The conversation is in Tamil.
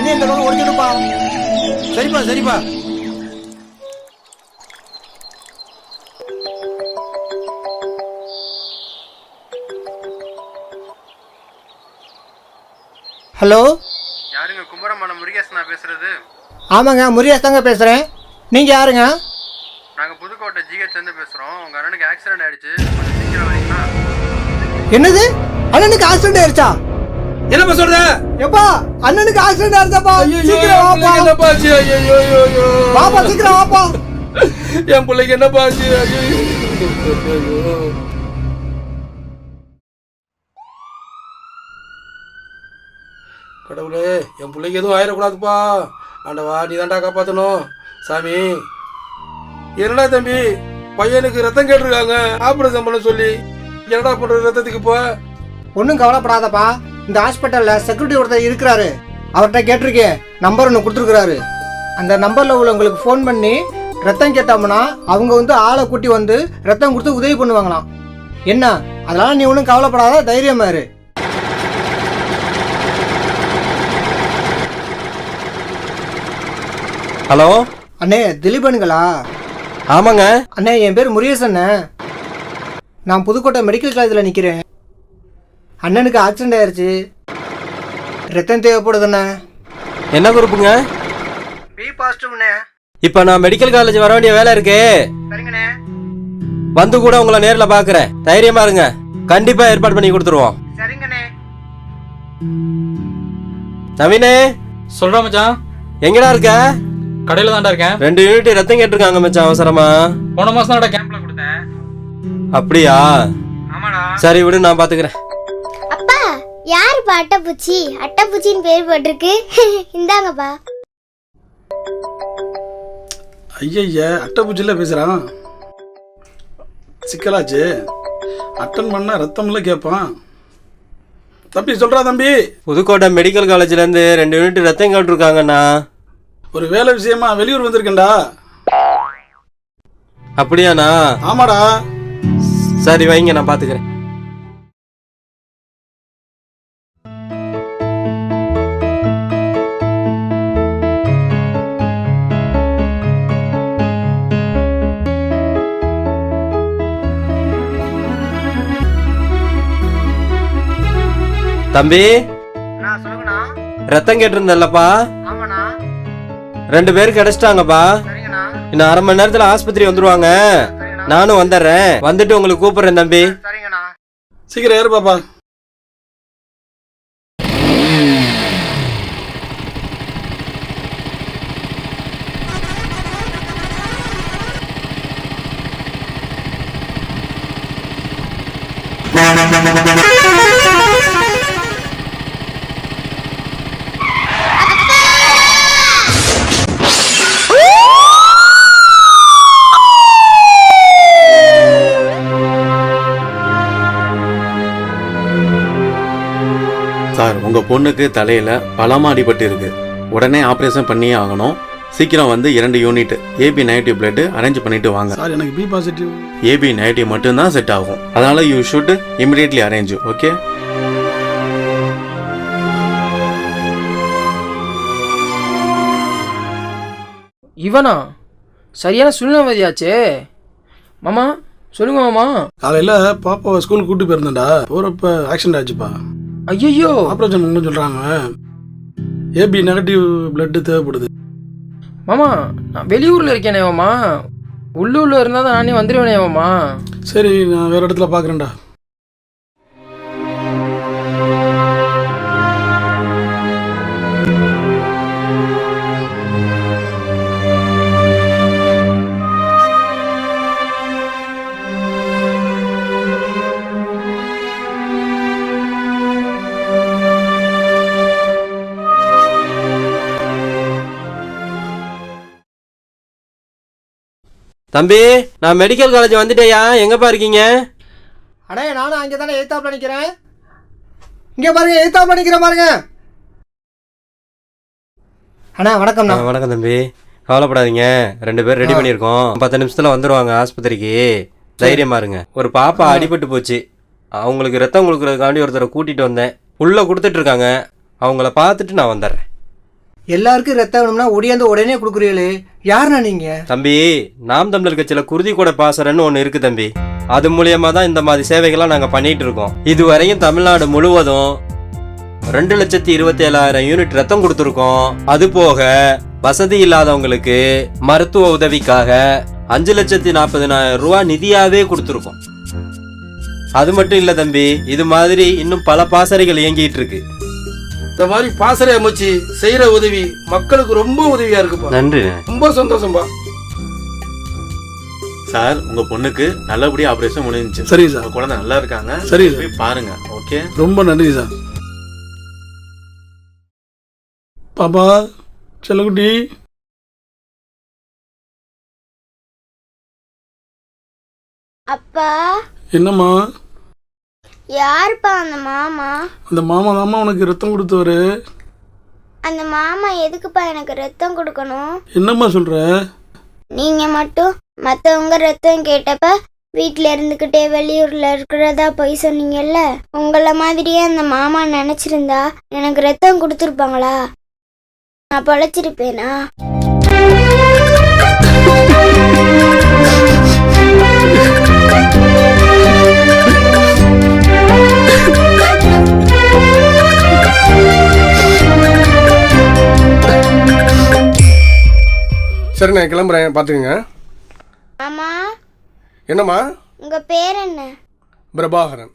தண்ணி இந்த பக்கம் ஒடிச்சிடுப்பா. சரிப்பா சரிப்பா. ஹலோ, யாருங்க? கும்பரமணம் முருகேசன் நான் பேசுறது. ஆமாங்க, முருகேஷ் தாங்க பேசுகிறேன். நீங்கள் யாருங்க? நாங்கள் புதுக்கோட்டை ஜிஹெச்லேருந்து பேசுகிறோம். உங்கள் அண்ணனுக்கு ஆக்சிடென்ட் ஆயிடுச்சு, கொஞ்சம் சீக்கிரம் வரீங்களா? என்னது? அண்ணனுக்கு ஆக்சிடென்ட் ஆயிடுச்சா? என்னப்பா சொல்ற? எப்பா அண்ணனுக்கு ஆக்சிடென்ட் ஆயிடுச்சாப்பா? சீக்கிரம் வாப்பா. என்னப்பா ஆச்சு? ஐயோ வாப்பா சீக்கிரம் வாப்பா. என் பிள்ளைக்கு என்னப்பா ஆச்சு? ஐயோ கடவுளே, என் பிள்ளைக்கு எதுவும் ஆயிடக்கூடாதுப்பா. ஆண்டவா, நீ தான்டா காப்பாற்றணும். சாமி, என்னடா தம்பி, பையனுக்கு ரத்தம் கேட்டிருக்காங்க, ஆபரேஷன் பண்ண சொல்லி. என்னடா பண்றது ரத்தத்துக்கு இப்போ? ஒன்றும் கவலைப்படாதப்பா. இந்த ஹாஸ்பிட்டலில் செக்யூரிட்டி ஒருத்தர் இருக்கிறாரு. அவர்கிட்ட கேட்டிருக்கேன், நம்பர் ஒன்று கொடுத்துருக்குறாரு. அந்த நம்பரில் உள்ளவங்களுக்கு ஃபோன் பண்ணி ரத்தம் கேட்டோம்னா அவங்க வந்து ஆளை கூட்டி வந்து ரத்தம் கொடுத்து உதவி பண்ணுவாங்களாம். என்ன, அதனால நீ ஒன்றும் கவலைப்படாத, தைரியமா இரு. ஹலோ அண்ணே, திலீபனுங்களா? ஆமாங்க அண்ணே, என் பேர் முருகேஷ் அண்ணே. நான் புதுக்கோட்டை மெடிக்கல் காலேஜில் நிற்கிறேன். அண்ணனுக்கு ஆக்சிடென்ட் ஆயிடுச்சு, ரத்தம் தேவைப்படுதுண்ணே. என்ன குரூப்புங்க? பி பாசிட்டிவ்ண்ணே. இப்போ நான் மெடிக்கல் காலேஜ் வர வேண்டிய வேலை இருக்கு. சரிங்கண்ணே. வந்து கூட உங்களை நேரில் பார்க்குறேன். தைரியமா இருங்க, கண்டிப்பாக ஏற்பாடு பண்ணி கொடுத்துருவோம். சரிங்கண்ணே. நவீனே, சொல்றா மச்சான். எங்கடா இருக்க? கடையில தான்டா இருக்கேன். 2 யூனிட் ரத்தம் கேட்டிருக்காங்க மச்சான், அவசரமா. போன மாசம் தான்டா கேம்ப்ல கொடுத்தேன். அப்படியா? ஆமாடா. சரி விடு, நான் பாத்துக்கிறேன். அப்பா, யாருப்பா அட்டைப்பூச்சி? அட்டைப்பூச்சின்னு பேர் போட்டிருக்கு. இந்தாங்கப்பா. ஐய, அட்டைப்பூச்சில பேசுறான். சிக்கலாச்சு. அட்டன் பண்ண ரத்தம்ல கேட்பான். தம்பி சொல்றா தம்பி. புதுக்கோட்டை மெடிக்கல் காலேஜ்ல இருந்து 2 யூனிட் ரத்தம் கேட்டிருக்காங்கண்ணா. ஒரு வேலை விஷயமா வெளியூர் வந்திருக்கேன்டா. அப்படியாண்ணா? ஆமாடா. சரி வைங்க, நான் பாத்துக்கிறேன். தம்பி, சொல்லுங்கண்ணா. ரத்தம் கேட்டிருந்தல்லப்பா, ஆமாண்ணா. 2 பேர் கிடைச்சிட்டாங்கப்பா. சரிங்கண்ணா. இன்னும் 1/2 மணி நேரத்துல ஆஸ்பத்திரி வந்துருவாங்க. நானும் வந்துடுறேன். வந்துட்டு உங்களுக்கு கூப்பிடுறேன் தம்பி. சரிங்கண்ணா. சீக்கிரம் ஏறு பாப்பா. சார், உங்க பொண்ணுக்கு தலையில பலமா அடிபட்டு இருக்கு. உடனே ஆபரேஷன் பண்ணியே ஆகணும். சீக்கிரம் வந்து 2 unit AB negative blood arrange பண்ணிட்டு வாங்க. சார், எனக்கு பி பாசிட்டிவ். ஏபி நெகட்டிவ் மட்டும்தான் செட் ஆகும். அதனால you should immediately arrange. Okay? இவனா சரியான சூழ்நிலையாச்சே. மாமா சொல்லுங்க மாமா. காலையில பாப்பாவை ஸ்கூலுக்கு கூட்டி போயிருந்தேன்டா. போறப்ப ஆக்சிடென்ட் ஆச்சுப்பா. ஐயோ, ஆபரேஷன் பண்ணணும்னு சொல்றாங்க. ஏபி நெகட்டிவ் பிளட் தேவைப்படுது. மாமா நான் வெளியூர்ல இருக்கேனே மாமா. உள்ளூர்ல இருந்தா தான் நானே வந்துடுவேனே மாமா. சரி, நான் வேற இடத்துல பாக்குறேன்டா. தம்பி, நான் மெடிக்கல் காலேஜ் வந்துட்டேயா? எங்கப்பா இருக்கீங்க? அடே, நானும் அங்கே தானே எழுத்தாப்புல நிற்கிறேன். இங்கே பாருங்க, எழுத்தாப்புல நிற்கிறேன் பாருங்க. அண்ணா வணக்கம்ண்ணா. வணக்கம் தம்பி, கவலைப்படாதீங்க. 2 பேர் ரெடி பண்ணியிருக்கோம். 10 நிமிஷத்துல வந்துருவாங்க ஆஸ்பத்திரிக்கு. தைரியமா இருங்க. ஒரு பாப்பா அடிபட்டு போச்சு, அவங்களுக்கு ரத்தம் கொடுக்கறதுக்காண்டி ஒருத்தரை கூட்டிட்டு வந்தேன். உள்ள கொடுத்துட்டு இருக்காங்க. அவங்கள பார்த்துட்டு நான் வந்துடுறேன். எல்லாருக்கும் ரத்தம் வேணும்னா ஒடியாந்து உடனே கொடுக்குறீங்களே, யாருண்ணா நீங்க? தம்பி, நாம் தமிழர் கட்சியில குருதி கூட பாசறன்னு ஒன்று இருக்கு தம்பி. அது மூலியமா தான் இந்த மாதிரி சேவைகள்லாம் நாங்கள் பண்ணிட்டு இருக்கோம். இதுவரையும் தமிழ்நாடு முழுவதும் 2,27,000 யூனிட் ரத்தம் கொடுத்துருக்கோம். அது போக வசதி இல்லாதவங்களுக்கு மருத்துவ உதவிக்காக 5,40,000 ரூபாய் நிதியாவே கொடுத்துருக்கோம். அது மட்டும் இல்ல தம்பி, இது மாதிரி இன்னும் பல பாசறைகள் இயங்கிட்டு இருக்கு. இந்த மாதிரி பாசறை அமைச்சு செய்யற உதவி மக்களுக்கு ரொம்ப உதவியா இருக்குப்பா. நன்றி. ரொம்ப சந்தோஷம்பா. சார், உங்க பொண்ணுக்கு நல்லபடியா ஆபரேஷன் முடிஞ்சிச்சு. சரி சார். உங்க குழந்தை நல்லா இருக்காங்க. சரி சார். போய் பாருங்க. ஓகே, ரொம்ப நன்றி சார். பாப்பா, செல்லக்குட்டி. அப்பா, என்னம்மா? யாருப்பா அந்த மாமா? அந்த மாமா தாம்மா உனக்கு ரத்தம் கொடுத்தவரு. அந்த மாமா எதுக்குப்பா எனக்கு ரத்தம் கொடுக்கணும்? என்னம்மா சொல்ற? நீங்க மட்டும் மற்றவங்க ரத்தம் கேட்டப்ப வீட்டில் இருந்துக்கிட்டே வெளியூரில் இருக்கிறதா போய் சொன்னீங்கல்ல. உங்களை மாதிரியே அந்த மாமா நினச்சிருந்தா எனக்கு ரத்தம் கொடுத்துருப்பாங்களா? நான் பொழைச்சிருப்பேனா? சரி, நான் கிளம்புறேன், பார்த்துக்குங்க. மாமா, என்னம்மா? உங்கள் பேர் என்ன? பிரபாகரன்.